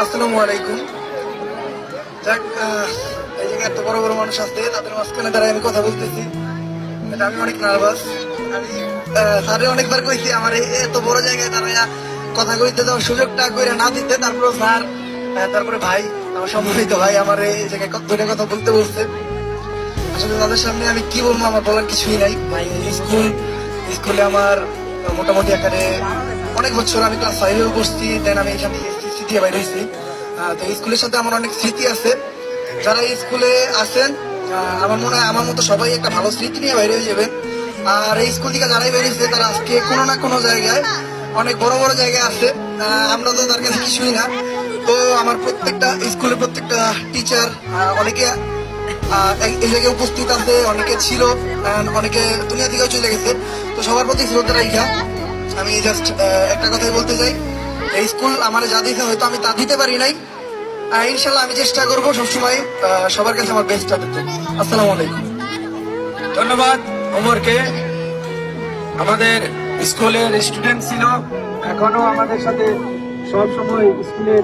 আসসালামু আলাইকুম। যাক, এই জায়গায় এত বড় বড় মানুষ আছে, তাদের মাঝখানে দাঁড়ায় আমি কথা বলতেছি, এটা আমি অনেক নার্ভাস। আমি স্যারে অনেকবার কইছি আমার এত বড় জায়গায় দাঁড়ায় কথা কইতে দেওয়ার সুযোগটা করে না দিতে, তারপরে স্যার, তারপরে ভাই, আমার সম্মানিত ভাই আমার এই জায়গায় ধরে কথা বলতে বলছে। আসলে তাদের সামনে আমি কি বলবো, আমার বলার কিছুই নাই। ভাই স্কুলে আমার মোটামুটি আকারে অনেক বছর, আমি ক্লাস 5-এও পড়ছি, দেন আমি এখানে এসএসসি দিয়ে বাইরে হয়েছি। তো স্কুলের সাথে আমার অনেক স্মৃতি আছে। যারা এই স্কুলে আছেন, আমার মনে হয় আমার মতো সবাই একটা ভালো স্মৃতি নিয়ে বাইরে হয়ে যাবেন। আর এই স্কুল থেকে যারাই বেরিয়েছে তারা আজকে কোনো না কোনো জায়গায় অনেক বড় বড় জায়গায় আছে। আমরা তো তার কাছে কিছুই না। তো আমার প্রত্যেকটা স্কুলের প্রত্যেকটা টিচার, অনেকে এই জায়গায় উপস্থিত আছে, অনেকে ছিল, অনেকে দুনিয়া থেকেও চলে গেছে। তো সবার প্রতি শ্রদ্ধা রাখা আমি জাস্ট একটা কথাই বলতে চাই, এই স্কুল আমার যা দিতে হয়তো আমি তা দিতে পারি নাই। ইনশাল্লাহ আমি চেষ্টা করবো সবসময় সবার কাছে আমার বেস্টটা দিতে। আসসালামু আলাইকুম। ধন্যবাদ ওমরকে। আমাদের স্কুলের স্টুডেন্ট ছিল, এখনো আমাদের সাথে সব সময় স্কুলের